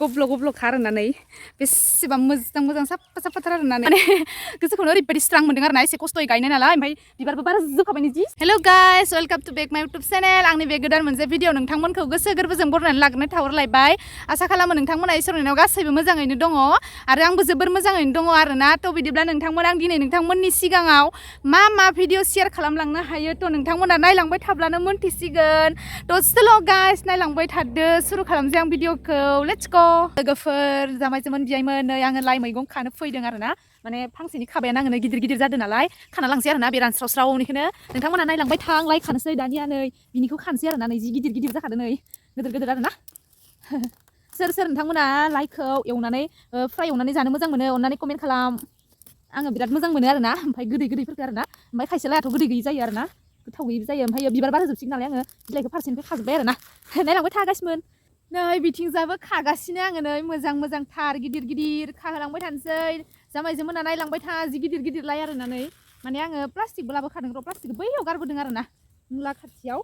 गब्ल' गब्ल' खारनानै बेसेबां मोजां मोजां साफा साफाथार आरोना माने गोसोखौनो ओरैबायदि स्रां मोनदों आरोना एसे खस्थ'यै गायनाय नालाय ओमफ्राय बिबारबो बारा जोबखाबाय जि हेल' गाइस वेलकाम टु बेक माय इउटुब चेनेल आंनि बे गोदान मोनसे भिडिअ नोंथांमोनखौ गोसो गोरबोजों बरायनानै लाग्रोनाय थाहरलायबाय आसा खालामो नोंथांमोना इसोरनाव गासैबो मोजाङैनो दङ आरो आंबो जोबोर मोजाङैनो दङ आरोना थ' बिदिब्ला नोंथांमोन आं दिनै नोंथांमोननि सिगाङाव मा भिडिअ शेयार खालामलांनो हायो थ' नोंथांमोना नायलांबाय थाब्लानो मोनथिसिगोन थ' स्टिल गाइस नायलांबाय थादो सुरु खालामसै आं भिडिअखौ लेट्स गो लोगोफोर जामायजोमोन बियाइमोन नै आङो लाइ मैगं खानो फैदों आरोना माने फांसेनि खाबायानो आङो गिदिर गिदिर जादों नालाय खाना लांसै आरोना बे रानस्रावस्रावनिखौनो नोंथांमोना नायलांबाय थां लाइ खानोसै दानिया नै बिनिखौ खानोसै आरोना नै जि गिदिर गिदिर जाखादों नै गिदिर गिदिर आरोना सोर नोंथांमोना लाइखौ एवनानै फ्राय एवनानै जानो मोजां मोनो अननानै कमेन्ट खालाम आङो बिराद मोजां मोनो आरोना ओमफ्राय गोदैफोरखौ आरोना ओमफ्राय खायसे लायाथ' गोदै गैयै जायो आरोना गोथाव गैयै जायो ओमफ्राय बिबार बारहोजोबसिगोन नालाय आङो बिलाइखौ फारसेनिफ्राय खाजोब्बाय आरोना नायलांबाय थागासिनोमोन नै बिथिंजाबो खागासिनो आङो नै मोजां थार गिदिर खाहोलांबाय थानोसै जामायजोमोना नायलांबाय था जि गिदिर लाय आरोना नै माने आङो प्लास्टिकबो लाबोखादों र' प्लास्टिकखौ बैयाव गारबोदों आरोना मुला खाथियाव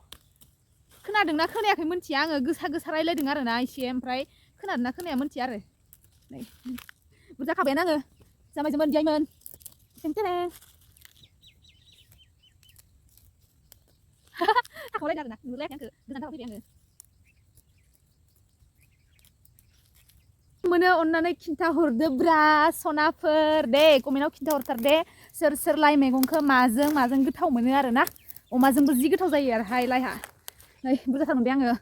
खोनादोंना खोनायाखै मिन्थिया आङो गोसा रायलायदों आरोना एसे ओमफ्राय खोनादोंना खोनाया मिन्थिया आरो नै बुरजा खाबायानो आङो जामायजोमोन बियाइमोन थाखौलायदों आरोना नुलायाखै आंखौ गोजान थाखौ फैबाय आङो मोनो अननानै खिन्थाहरदो ब्रा सनाफोर दे कमेन्टआव खिन्थाहरथार दे सोर लाइ मैगंखौ माजों गोथाव मोनो आरोना अमाजोंबो जि गोथाव जायो आरोहाय लाइहा नै बुरजाथार मोनबाय आङो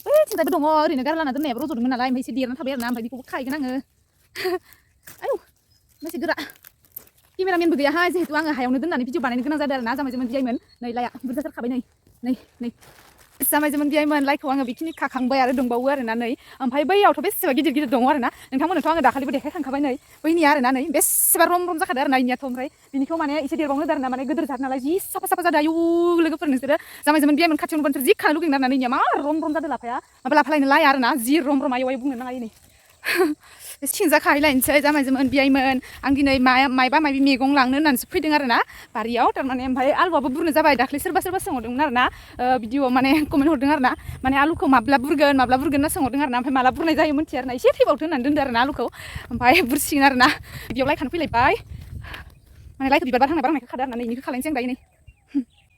बै थिंजायबो दङ ओरैनो गारलाना दोननायाबो रज'दोंमोन नालाय ओमफ्राय एसे देरना थाबाय आरोना ओमफ्राय बेखौबो खाहैगोन आङो आयौ मोनसे गोरा केमेरामेनबो गैयाहाय जिहेतु आङो हायावनो दोननानै भिडिअ बानायनो गोनां जादों आरोना जामायजोमोन बियाइमोन नै लाइया बुरजाथार खाबाय नै जामायजोमोन बियाइमोन लाइखौ आङो बेखिनि खाखांबाय आरो दंबावो आरोना नै ओमफ्राय बैयावथ' बेसेबा गिदिर दङ आरोना नोंथांमोननोथ' आङो दाखालिबो देखायखांखाबाय नै बैनिया आरोना नै बेसेबा रम जाखादों आरोना इनियाथ' ओमफ्राय बिनिखौ माने एसे देरबावनो आरोना माने गोदोर जादों नालाय जि साफा जादों आयु लोगोफोर नोंसोरो जामायजोमोन बियाइमोन खाथियाव नुबा नोंसोर जि खानो लुगैदों आरोना इनिया मा रम जादों लाफाया माबा लाफालायनो लाया आरोना जि रम आयौ बुंनो नाङा नै सिंजा खाहैलायनोसै जामायजोमोन बियाइमोन आं दिनै मायबा मायबि मैगं लांनो होननानैसो फैदों आरोना बारियाव थारमाने ओमफ्राय आलुआबो बुरनो जाबाय दाख्लै सोरबा सोंहरदोंमोन आरोना भिडिअ माने कमेन्ट हरदों आरोना माने आलुखौ माब्ला बुरगोन होनना सोंहरदों आरोना ओमफ्राय माला बुरनाय जायो मिन्थिया आरोना एसे थैबावथो होननानै दोनदों आरोना आलुखौ ओमफ्राय बुरसिगोन आरोना बिदियाव लाइ खानो फैलायबाय माने लाइखौ बिबार बारनायखौ खादों आरोना इनिखौ खालायनोसै आं दायो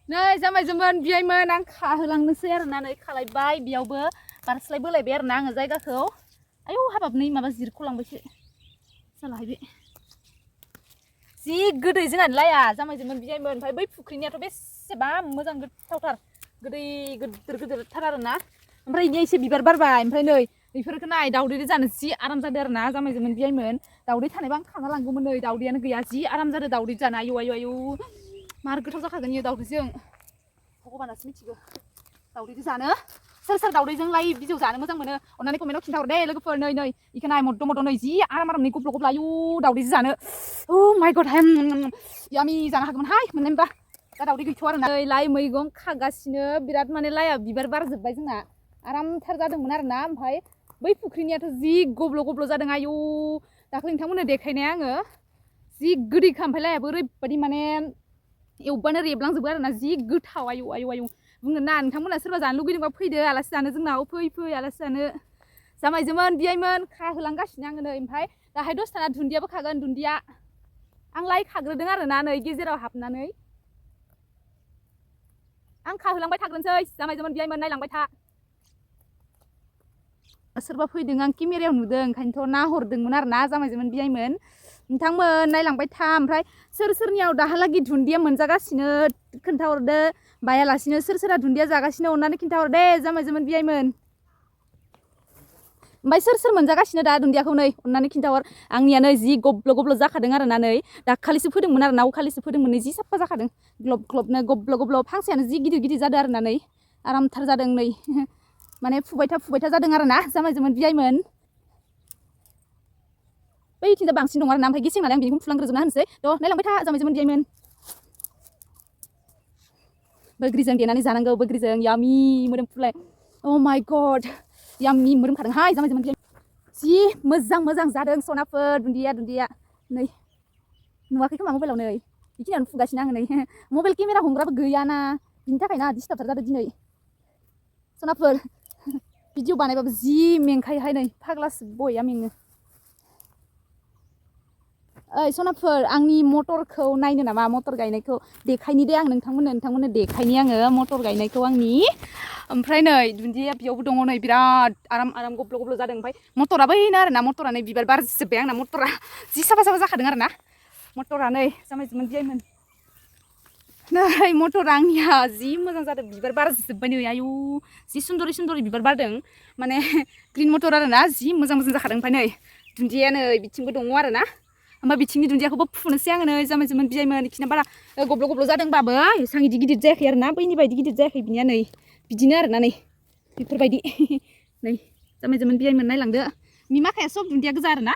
नै जामायजोमोन बियाइमोन आं खाहोलांनोसै आरोना नै खालायबाय बेयावबो बारस्लायबोलायबाय आरोना आङो जायगाखौ आयौ हाबाब नै माबा जिरख'लांबायसो जालाहाय जि गोदै जोंहानि लाया जामायजोमोन बियाइमोन ओमफ्राय बै फुख्रिनियाथ' बेसेबा मोजां गोथावथार गोदै गिदिरथार आरोना ओमफ्राय इनिया एसे बिबार बारबाय ओमफ्राय नै बेफोरखौ नाय दावदै जानो जि आराम जादों आरोना जामायजोमोन बियाइमोन दावदै थानायबा आं खाना लांगौमोन नै दावदैयानो गैया जि आराम जादों दावदै जानो आयु मार गोथाव जाखागोन इयो दावदैजों भगबानासो मिथिगौ दावदैजों जानो सोर दावदैजों लाइ बिजौ जानो मोजां मोनो अननानै कमेन्टआव खिन्थाहर दे लोगोफोर नै इखौ नाय मद नै जि आराम नै गब्ल' आयु दावदैजों जानो अ माय गड यामि जानो हागौमोनहाय मोननाय मोनबा दा दावदै गैथ'आ आरोना नै लाइ मैगं खागासिनो बिराद माने लाइया बिबार बारजोब्बाय जोंना आरामथार जादोंमोन आरोना ओमफ्राय बै फुख्रिनियाथ' जि गब्ल' जादों आयु दाख्लै नोंथांमोननो देखायनाया आङो जि गोदैखा ओमफ्राय लाइयाबो ओरैबायदि माने एवबानो रेबलांजोबो आरोना जि गोथाव आयु बुंनो ना नोंथांमोना सोरबा जानो लुगैदोंबा फैदो आलासि जानो जोंनाव फै आलासि जानो जामायजोमोन बियाइमोन खाहोलांगासिनो आङो नै ओमफ्राय दाहाय दसथाना दुन्दियाबो खागोन दुन्दिया आं लाइ खाग्रोदों आरोना नै गेजेराव हाबनानै आं खाहोलांबाय थाग्रोनोसै जामायजोमोन बियाइमोन नायलांबाय था सोरबा फैदों आं केमेरायाव नुदों ओंखायनोथ' नाहरदोंमोन आरोना जामायजोमोन बियाइमोन नोंथांमोन नायलांबाय था ओमफ्राय सोरनियाव दाहालागि दुन्दिया मोनजागासिनो खोन्थाहरदो बायालासिनो सोरा दुन्दिया जागासिनो अननानै खिन्थाहर दे जामायजोमोन बियाइमोन ओमफ्राय सोर मोनजागासिनो दा दुन्दियाखौ नै अननानै खिन्थाहर आंनिया नै जि गब्ल' जाखादों आरोना नै दाखालिसो फोदोंमोन आरोना अखालिसो फोदोंमोन नै जि साफा जाखादों ग्लब गब्ल' फांसेयानो जि गिदिर जादों आरोना नै आरामथार जादों नै माने फुबाय था जादों आरोना जामायजोमोन बियाइमोन बैथिंजा बांसिन दं आरोना ओमफ्राय गेसें नालाय आं बेनिखौ फुलांग्रोजोबना होनोसै थ' नायलांबाय था जामायजोमोन बियाइमोन बैग्रिजों देनानै जानांगौ बैग्रिजों यामि मोदोमफ्रुलाय अ माय गड यामि मोदोमखादोंहाय जामायजोमोन बियाइमोन जि मोजां जादों सनाफोर दुन्दिया नै नुवाखै खोमा मबाइलाव नै बेखिनियावनो फुगासिनो आङो नै मबाइल केमेरा हमग्राबो गैयाना बिनि थाखायना डिस्टार्बथार जादों दिनै सनाफोर भिडिअ बानायबाबो जि मेंखायोहाय नै फाग्लासो बया मेङो ओइ सनाफोर आंनि मटरखौ नायनो नामा मटर गायनायखौ देखायनि दे आं नोंथांमोननो देखायनि आङो मटर गायनायखौ आंनि ओमफ्राय नै दुन्दिया बेयावबो दङ नै बिराद आराम गब्ल गब्ल जादों ओमफ्राय मटरा बैनो आरोना मटरा नै बिबार बारजोब्बाय आंना मटरा जि साफा जाखादों आरोना मटरा नै जामायजोमोन बियायमोन नै मटरा आंनिया जि मोजां जादों बिबार बारजोब्बाय नै आयु जि सुन्दरि बिबार बारदों माने ग्रिन मटर आरोना जि मोजां जाखादों ओमफ्राय नै दुन्दिया नै बिथिंबो दङ आरोना ओमफ्राय बिथिंनि दुन्दियाखौबो फुनोसै आङो नै जामायजोमोन बियायमोन इखिना बारा गब्ल जादोंबाबो एसां इदि गिदिर जायाखै आरोना बैनि बायदि गिदिर जायाखै बिनिया नै बिदिनो आरोना नै बेफोरबायदि नै जामायजोमोन बियायमोन नायलांदो मिमाखाया सब दुन्दिया गोजा आरोना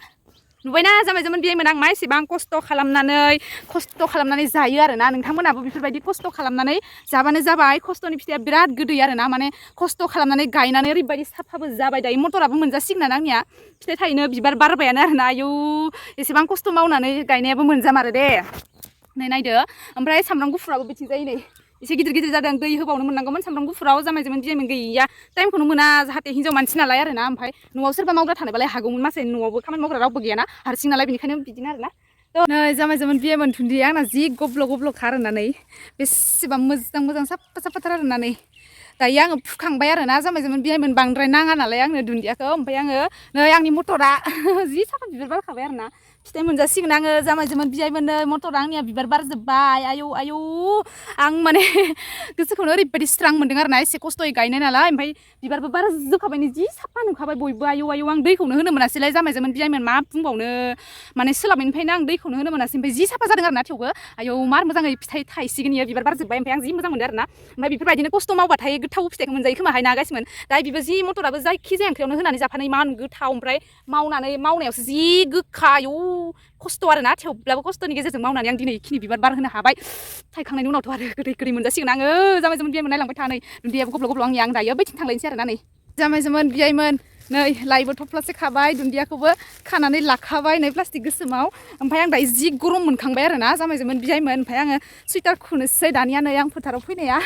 नुबायना जामायजोमोन बियायमोन आं मा एसेबां खस्थ' खालामनानै जायो आरोना नोंथांमोनाबो बेफोरबायदि खस्थ' खालामनानै जाबानो जाबाय खस्थ'नि फिथाइया बिराद गोदै आरोना माने खस्थ' खालामनानै गायनानै ओरैबायदि साफाबो जाबाय दायो मटराबो मोनजासिगोन आंनिया फिथाइ थायनो बिबार बारबायानो आरोना आयु एसेबां खस्थ' मावनानै गायनायाबो मोनजामारो दे नै नायदो ओमफ्राय सामब्राम गुफुराबो बिथिंजाय नै एसे गिदिर जादों दै होबावनो मोननांगौमोन सामब्राम गुफुराव जामायजोमोन बियायमोन गैया टाइमखौनो मोना जाहाथे हिन्जाव मानसि नालाय आरोना ओमफ्राय न'आव सोरबा मावग्रा थानायबालाय हागौमोन मासे न'आवबो खामानि मावग्रा रावबो गैयाना हारसिं नालाय बेनिखायनो बिदिनो आरोना नै जामायजोमोन बियायमोन दुन्दिया आंना जि गब्ल खारोना नै बेसेबां मोजां साफाथार आरोना नै दायो आङो फुखांबाय आरोना जामायजोमोन बियायमोन बांद्राय नाङा नालाय आंनो दुन्दियाखौ ओमफ्राय आङो नै आंनि मटरा जि साफा बिबार बारखाबाय आरोना फिथाइ मोनजासिगोन आङो जामायजोमोन बियायमोन नै मटरा आंनिया बिबार बारजोब्बाय आयौ आं माने गोसोखौनो ओरैबायदि स्रां मोनदों आरोना एसे खस्थ'यै गायनाय नालाय ओमफ्राय बिबारबो बारजोबखाबाय नै जि साफा नुखाबाय बयबो आयौ आं दैखौनो होनो मोनासैलाय जामायजोमोन बियायमोन मा बुंबावनो माने सोलाबैनिफ्रायनो आं दैखौनो होनो मोनासै ओमफ्राय जि साफा जादों आरोना थेवबो आयौ मार मोजाङै फिथाइ थाइसिगोन इयो बिबार बारजोब्बाय ओमफ्राय आं जि मोजां मोनदों आरोना ओमफ्राय बेफोरबायदिनो खस्थ' मावबाथाय गोथाव फिथाइखौ मोनजायो खोमाहाय नागासिमोन दा बेबो जि मटराबो जायखिजाया ओंख्रियावनो होनानै जाफानो इमान गोथाव ओमफ्राय मावनायावसो जि गोखा आयौ खस्थ' आरोना थेवब्लाबो खस्थ'नि गेजेरजों मावनानै आं दिनै इखिनि बिबार बारहोनो हाबाय थायखांनायनि उनावथ' आरो गोदै मोनजासिगोन आङो जामायजोमोन बियायमोन नायलांबाय था नै दुन्दियाबो गब्ल आं दायो बैथिं थांलायनोसै आरोना नै जामायजोमोन बियायमोन नै लाइबो थफ्लासे खाबाय दुन्दियाखौबो खानानै लाखाबाय नै प्लास्टिक गोसोमाव ओमफ्राय आं दायो जि गरम मोनखांबाय आरोना जामायजोमोन बियायमोन ओमफ्राय आङो सुइटार खुनोसै दानिया नै आं फोथाराव फैनाया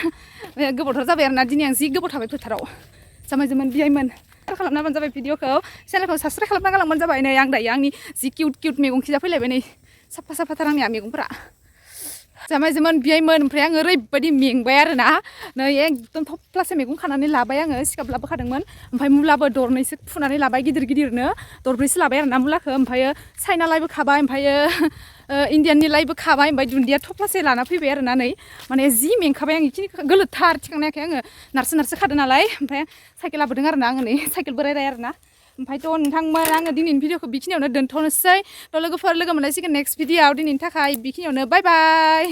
गोबावथार जाबाय आरोना दिनै आं जि गोबाव थाबाय फोथाराव जामायजोमोन बियायमन खालामना होबानो जाबाय भिडिअखौ चेनेलखौ साबसक्राइब खालामना गालांबानो जाबाय नै आं दायो आंनि जि किउट मैगं खिजा फैलायबाय नै साफाथार आंनिया मैगंफोरा जामायजोमोन बियायमोन ओमफ्राय आङो ओरैबायदि मेंबाय आरोना नै एकदम थफ्लासे मैगं खानानै लाबाय आङो सिगाब लाबोखादोंमोन ओमफ्राय मुलाबो दरनैसो फुनानै लाबाय गिदिरनो दरब्रैसो लाबाय आरोना मुलाखौ ओमफ्रायो चाइना लाइबो खाबाय ओमफ्रायो इण्डियाननि लाइबो खाबाय ओमफ्राय दुन्दिया थफ्लासे लाना फैबाय आरोना नै माने जि मेंखाबाय आं इखिनि गोलोथार थिखांनो हायाखै आङो नारसो खादों नालाय ओमफ्राय साइकेल लाबोदों आरोना आङो नै साइकेल बोरायराय आरोना ओमफ्रायथ' नोंथांमोन आङो दिनैनि भिडिअखौ बेखिनियावनो दोनथ'नोसै थ' लोगोफोर लोगो मोनलायसिगोन नेक्स्ट भिडिअआव दिनैनि थाखाय बेखिनियावनो बाय बाय